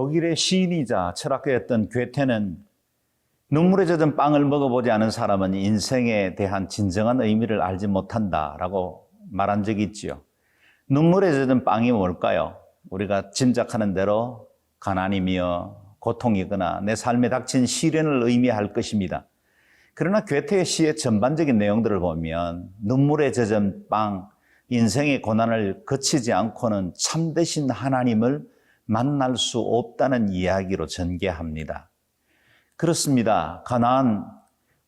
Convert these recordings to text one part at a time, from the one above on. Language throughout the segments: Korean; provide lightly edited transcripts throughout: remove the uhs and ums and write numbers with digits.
독일의 시인이자 철학가였던 괴테는 눈물에 젖은 빵을 먹어보지 않은 사람은 인생에 대한 진정한 의미를 알지 못한다라고 말한 적이 있지요. 눈물에 젖은 빵이 뭘까요? 우리가 짐작하는 대로 가난이며 고통이거나 내 삶에 닥친 시련을 의미할 것입니다. 그러나 괴테의 시의 전반적인 내용들을 보면 눈물에 젖은 빵, 인생의 고난을 거치지 않고는 참되신 하나님을 만날 수 없다는 이야기로 전개합니다. 그렇습니다. 가나안,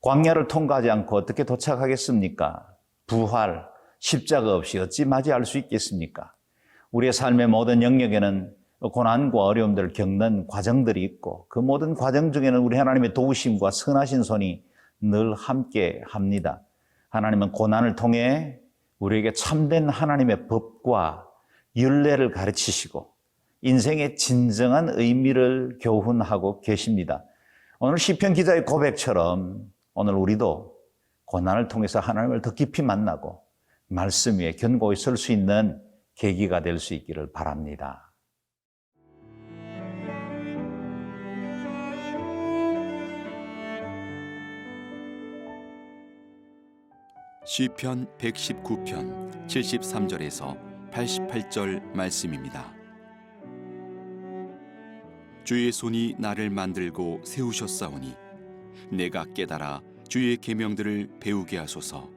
광야를 통과하지 않고 어떻게 도착하겠습니까? 부활, 십자가 없이 어찌 맞이할 수 있겠습니까? 우리의 삶의 모든 영역에는 고난과 어려움들을 겪는 과정들이 있고 그 모든 과정 중에는 우리 하나님의 도우심과 선하신 손이 늘 함께 합니다. 하나님은 고난을 통해 우리에게 참된 하나님의 법과 율례를 가르치시고 인생의 진정한 의미를 교훈하고 계십니다. 오늘 시편 기자의 고백처럼 오늘 우리도 고난을 통해서 하나님을 더 깊이 만나고 말씀 위에 견고히 설 수 있는 계기가 될 수 있기를 바랍니다. 시편 119편 73절에서 88절 말씀입니다. 주의 손이 나를 만들고 세우셨사오니 내가 깨달아 주의 계명들을 배우게 하소서.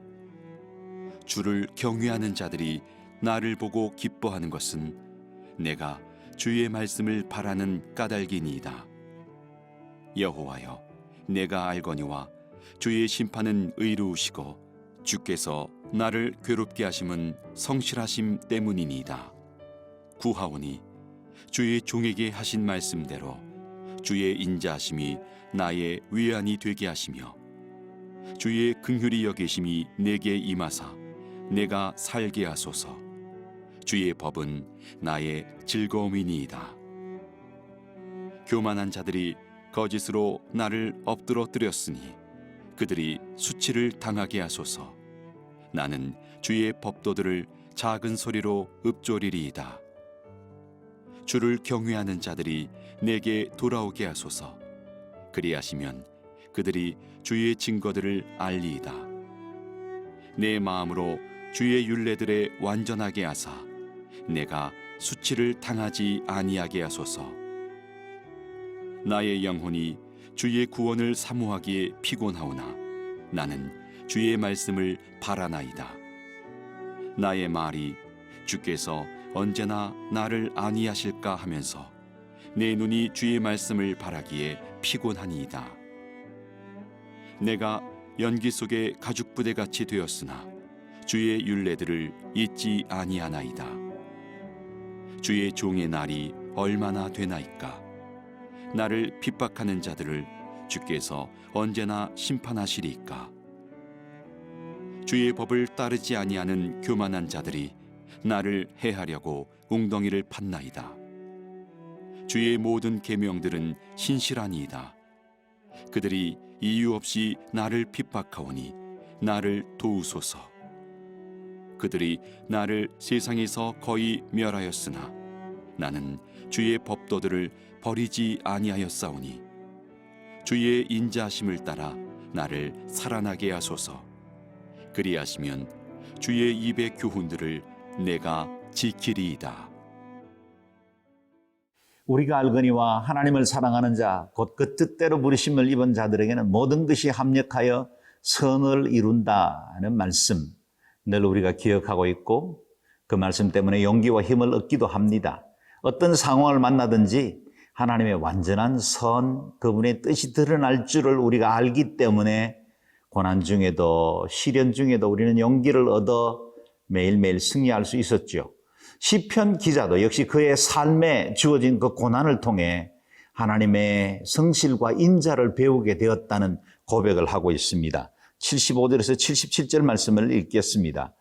주를 경외하는 자들이 나를 보고 기뻐하는 것은 내가 주의 말씀을 바라는 까닭이니이다. 여호와여, 내가 알거니와 주의 심판은 의로우시고 주께서 나를 괴롭게 하심은 성실하심 때문이니이다. 구하오니 주의 종에게 하신 말씀대로 주의 인자하심이 나의 위안이 되게 하시며 주의 긍휼히 여기심이 내게 임하사 내가 살게 하소서. 주의 법은 나의 즐거움이니이다. 교만한 자들이 거짓으로 나를 엎드러뜨렸으니 그들이 수치를 당하게 하소서. 나는 주의 법도들을 작은 소리로 읊조리리이다. 주를 경외하는 자들이 내게 돌아오게 하소서. 그리하시면 그들이 주의 증거들을 알리이다. 내 마음으로 주의 율례들에 완전하게 하사 내가 수치를 당하지 아니하게 하소서. 나의 영혼이 주의 구원을 사모하기에 피곤하오나 나는 주의 말씀을 바라나이다. 나의 말이 주께서 언제나 나를 안위하실까 하면서 내 눈이 주의 말씀을 바라기에 피곤하니이다. 내가 연기 속에 가죽부대같이 되었으나 주의 율례들을 잊지 아니하나이다. 주의 종의 날이 얼마나 되나이까. 나를 핍박하는 자들을 주께서 언제나 심판하시리이까. 주의 법을 따르지 아니하는 교만한 자들이 나를 해하려고 웅덩이를 팠나이다. 주의 모든 계명들은 신실하니이다. 그들이 이유 없이 나를 핍박하오니 나를 도우소서. 그들이 나를 세상에서 거의 멸하였으나 나는 주의 법도들을 버리지 아니하였사오니 주의 인자하심을 따라 나를 살아나게 하소서. 그리하시면 주의 입의 교훈들을 내가 지키리이다. 우리가 알거니와 하나님을 사랑하는 자, 곧 그 뜻대로 부르심을 입은 자들에게는 모든 것이 합력하여 선을 이룬다는 말씀, 늘 우리가 기억하고 있고 그 말씀 때문에 용기와 힘을 얻기도 합니다. 어떤 상황을 만나든지 하나님의 완전한 선, 그분의 뜻이 드러날 줄을 우리가 알기 때문에 고난 중에도 시련 중에도 우리는 용기를 얻어 매일매일 승리할 수 있었죠. 시편 기자도 역시 그의 삶에 주어진 그 고난을 통해 하나님의 성실과 인자를 배우게 되었다는 고백을 하고 있습니다. 75절에서 77절 말씀을 읽겠습니다.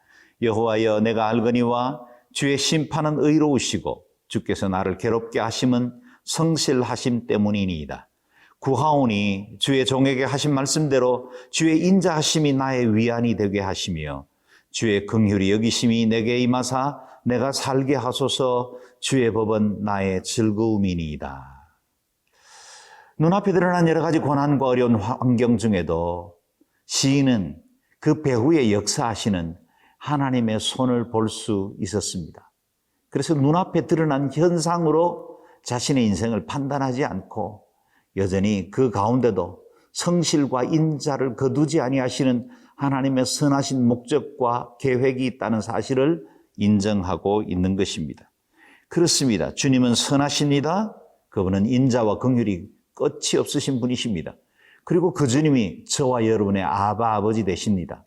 여호와여, 내가 알거니와 주의 심판은 의로우시고 주께서 나를 괴롭게 하심은 성실하심 때문이니이다. 구하오니 주의 종에게 하신 말씀대로 주의 인자하심이 나의 위안이 되게 하시며 주의 긍휼히 여기심이 내게 임하사 내가 살게 하소서. 주의 법은 나의 즐거움이니이다. 눈앞에 드러난 여러 가지 고난과 어려운 환경 중에도 시인은 그 배후에 역사하시는 하나님의 손을 볼 수 있었습니다. 그래서 눈앞에 드러난 현상으로 자신의 인생을 판단하지 않고 여전히 그 가운데도 성실과 인자를 거두지 아니하시는 하나님의 선하신 목적과 계획이 있다는 사실을 인정하고 있는 것입니다. 그렇습니다. 주님은 선하십니다. 그분은 인자와 긍휼이 끝이 없으신 분이십니다. 그리고 그 주님이 저와 여러분의 아버지 되십니다.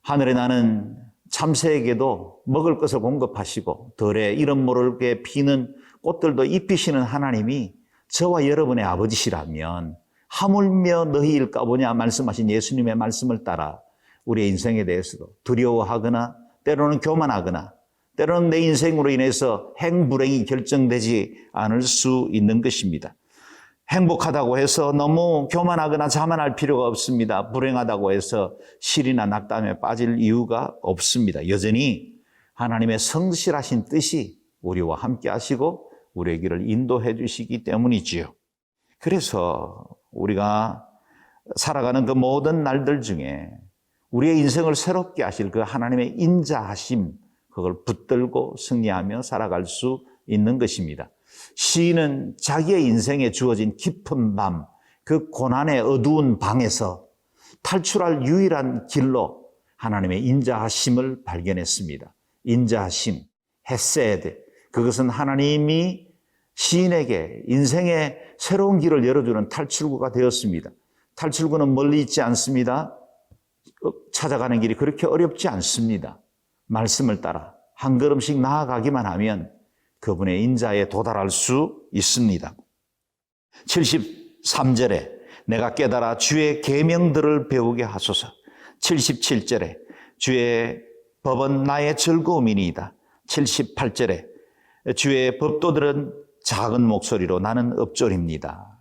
하늘에 나는 참새에게도 먹을 것을 공급하시고 들에 이름 모르게 피는 꽃들도 입히시는 하나님이 저와 여러분의 아버지시라면 하물며 너희일까 보냐 말씀하신 예수님의 말씀을 따라 우리의 인생에 대해서도 두려워하거나 때로는 교만하거나 때로는 내 인생으로 인해서 행불행이 결정되지 않을 수 있는 것입니다. 행복하다고 해서 너무 교만하거나 자만할 필요가 없습니다. 불행하다고 해서 실이나 낙담에 빠질 이유가 없습니다. 여전히 하나님의 성실하신 뜻이 우리와 함께 하시고 우리의 길을 인도해 주시기 때문이지요. 그래서 우리가 살아가는 그 모든 날들 중에 우리의 인생을 새롭게 하실 그 하나님의 인자하심, 그걸 붙들고 승리하며 살아갈 수 있는 것입니다. 시인은 자기의 인생에 주어진 깊은 밤, 그 고난의 어두운 방에서 탈출할 유일한 길로 하나님의 인자하심을 발견했습니다. 인자하심, 헤세드, 그것은 하나님이 시인에게 인생의 새로운 길을 열어주는 탈출구가 되었습니다. 탈출구는 멀리 있지 않습니다. 찾아가는 길이 그렇게 어렵지 않습니다. 말씀을 따라 한 걸음씩 나아가기만 하면 그분의 인자에 도달할 수 있습니다. 73절에 내가 깨달아 주의 계명들을 배우게 하소서. 77절에 주의 법은 나의 즐거움이니이다. 78절에 주의 법도들은 작은 목소리로 나는 읊조립니다.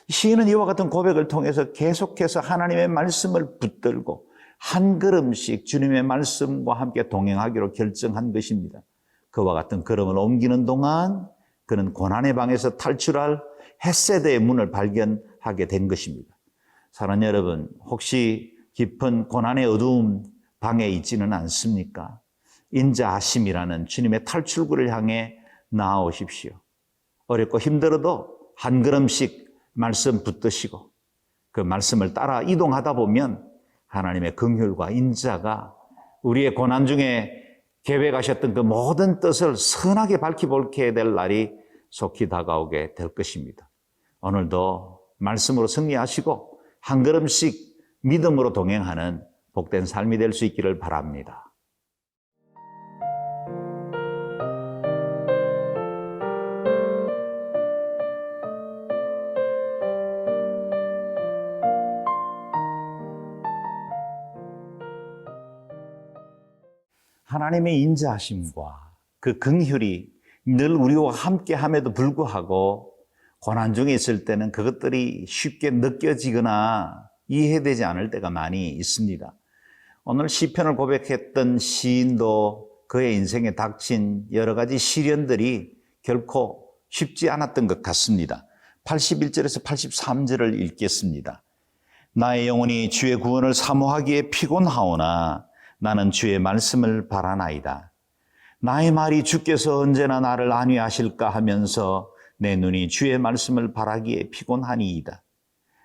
시인은 이와 같은 고백을 통해서 계속해서 하나님의 말씀을 붙들고 한 걸음씩 주님의 말씀과 함께 동행하기로 결정한 것입니다. 그와 같은 걸음을 옮기는 동안 그는 고난의 방에서 탈출할 헤세드의 문을 발견하게 된 것입니다. 사랑하는 여러분, 혹시 깊은 고난의 어두운 방에 있지는 않습니까? 인자하심이라는 주님의 탈출구를 향해 나아오십시오. 어렵고 힘들어도 한 걸음씩 말씀 붙드시고 그 말씀을 따라 이동하다 보면 하나님의 긍휼과 인자가 우리의 고난 중에 계획하셨던 그 모든 뜻을 선하게 밝혀볼게 될 날이 속히 다가오게 될 것입니다. 오늘도 말씀으로 승리하시고 한 걸음씩 믿음으로 동행하는 복된 삶이 될 수 있기를 바랍니다. 하나님의 인자하심과 그 긍휼이 늘 우리와 함께함에도 불구하고 고난 중에 있을 때는 그것들이 쉽게 느껴지거나 이해되지 않을 때가 많이 있습니다. 오늘 시편을 고백했던 시인도 그의 인생에 닥친 여러 가지 시련들이 결코 쉽지 않았던 것 같습니다. 81절에서 83절을 읽겠습니다. 나의 영혼이 주의 구원을 사모하기에 피곤하오나 나는 주의 말씀을 바라나이다. 나의 말이 주께서 언제나 나를 안위하실까 하면서 내 눈이 주의 말씀을 바라기에 피곤하니이다.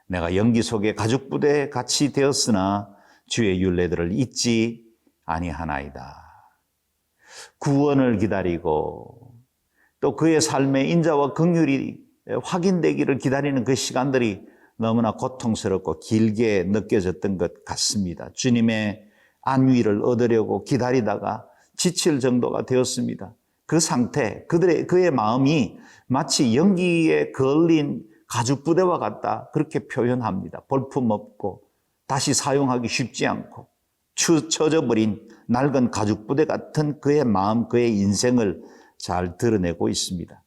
내가 연기 속에 가죽부대에 같이 되었으나 주의 율례들을 잊지 아니하나이다. 구원을 기다리고 또 그의 삶의 인자와 긍휼이 확인되기를 기다리는 그 시간들이 너무나 고통스럽고 길게 느껴졌던 것 같습니다. 주님의 안위를 얻으려고 기다리다가 지칠 정도가 되었습니다. 그 상태, 그의 마음이 마치 연기에 걸린 가죽부대와 같다, 그렇게 표현합니다. 볼품없고 다시 사용하기 쉽지 않고 처져버린 낡은 가죽부대 같은 그의 마음, 그의 인생을 잘 드러내고 있습니다.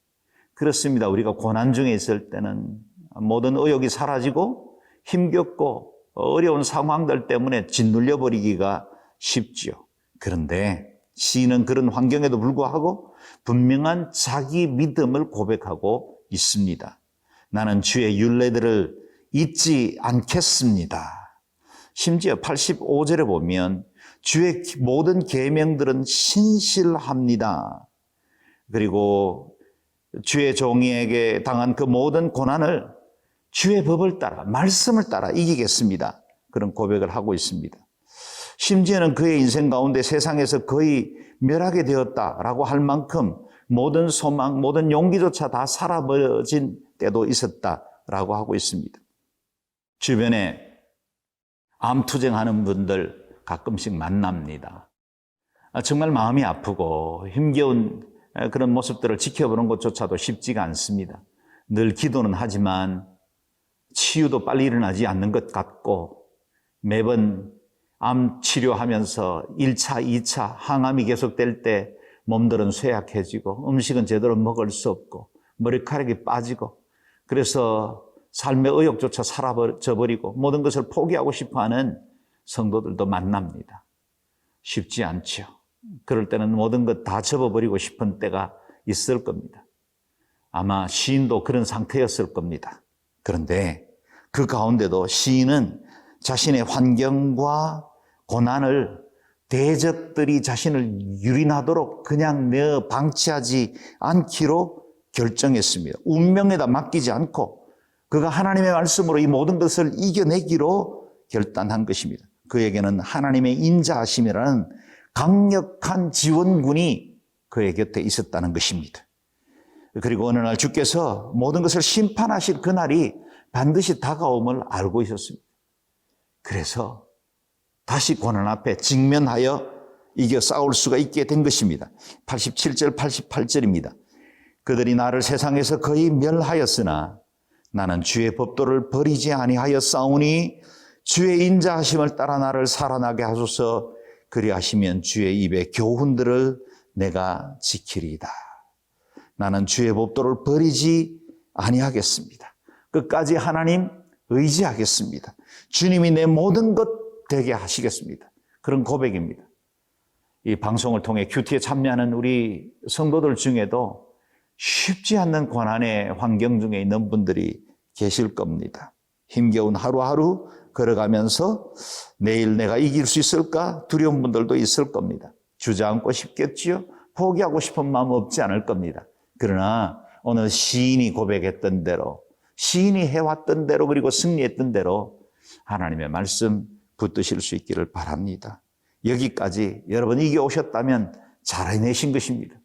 그렇습니다. 우리가 고난 중에 있을 때는 모든 의욕이 사라지고 힘겹고 어려운 상황들 때문에 짓눌려 버리기가 쉽지요. 그런데 시인은 그런 환경에도 불구하고 분명한 자기 믿음을 고백하고 있습니다. 나는 주의 율례들을 잊지 않겠습니다. 심지어 85절에 보면 주의 모든 계명들은 신실합니다. 그리고 주의 종에게 당한 그 모든 고난을 주의 법을 따라, 말씀을 따라 이기겠습니다. 그런 고백을 하고 있습니다. 심지어는 그의 인생 가운데 세상에서 거의 멸하게 되었다라고 할 만큼 모든 소망, 모든 용기조차 다 사라버려진 때도 있었다라고 하고 있습니다. 주변에 암투쟁하는 분들 가끔씩 만납니다. 정말 마음이 아프고 힘겨운 그런 모습들을 지켜보는 것조차도 쉽지가 않습니다. 늘 기도는 하지만 치유도 빨리 일어나지 않는 것 같고 매번 암 치료하면서 1차, 2차 항암이 계속될 때 몸들은 쇠약해지고 음식은 제대로 먹을 수 없고 머리카락이 빠지고 그래서 삶의 의욕조차 사라져버리고 모든 것을 포기하고 싶어하는 성도들도 만납니다. 쉽지 않죠. 그럴 때는 모든 것 다 접어버리고 싶은 때가 있을 겁니다. 아마 시인도 그런 상태였을 겁니다. 그런데 그 가운데도 시인은 자신의 환경과 고난을 대적들이 자신을 유린하도록 그냥 내어 방치하지 않기로 결정했습니다. 운명에다 맡기지 않고 그가 하나님의 말씀으로 이 모든 것을 이겨내기로 결단한 것입니다. 그에게는 하나님의 인자하심이라는 강력한 지원군이 그의 곁에 있었다는 것입니다. 그리고 어느 날 주께서 모든 것을 심판하실 그날이 반드시 다가옴을 알고 있었습니다. 그래서 다시 고난 앞에 직면하여 이겨 싸울 수가 있게 된 것입니다. 87절, 88절입니다. 그들이 나를 세상에서 거의 멸하였으나 나는 주의 법도를 버리지 아니하여 싸우니 주의 인자하심을 따라 나를 살아나게 하소서. 그리하시면 주의 입의 교훈들을 내가 지키리이다. 나는 주의 법도를 버리지 아니하겠습니다. 끝까지 하나님 의지하겠습니다. 주님이 내 모든 것 되게 하시겠습니다. 그런 고백입니다. 이 방송을 통해 큐티에 참여하는 우리 성도들 중에도 쉽지 않는 고난의 환경 중에 있는 분들이 계실 겁니다. 힘겨운 하루하루 걸어가면서 내일 내가 이길 수 있을까 두려운 분들도 있을 겁니다. 주저앉고 싶겠지요. 포기하고 싶은 마음 없지 않을 겁니다. 그러나 오늘 시인이 고백했던 대로 시인이 해왔던 대로 그리고 승리했던 대로 하나님의 말씀 붙드실 수 있기를 바랍니다. 여기까지 여러분 이겨오셨다면 잘 해내신 것입니다.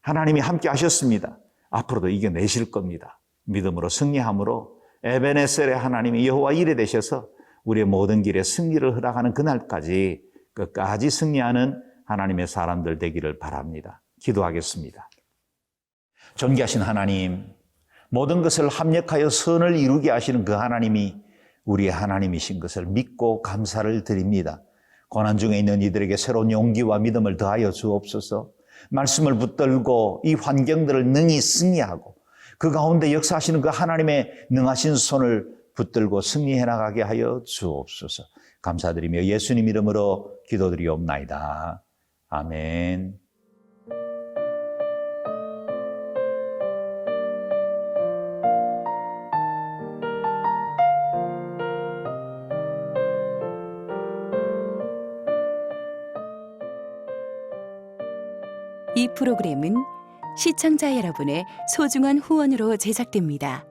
하나님이 함께 하셨습니다. 앞으로도 이겨내실 겁니다. 믿음으로 승리함으로 에베네셀의 하나님이 여호와 이레 되셔서 우리의 모든 길에 승리를 허락하는 그날까지 끝까지 승리하는 하나님의 사람들 되기를 바랍니다. 기도하겠습니다. 존귀하신 하나님, 모든 것을 합력하여 선을 이루게 하시는 그 하나님이 우리의 하나님이신 것을 믿고 감사를 드립니다. 고난 중에 있는 이들에게 새로운 용기와 믿음을 더하여 주옵소서. 말씀을 붙들고 이 환경들을 능히 승리하고 그 가운데 역사하시는 그 하나님의 능하신 손을 붙들고 승리해 나가게 하여 주옵소서. 감사드리며 예수님 이름으로 기도드리옵나이다. 아멘. 이 프로그램은 시청자 여러분의 소중한 후원으로 제작됩니다.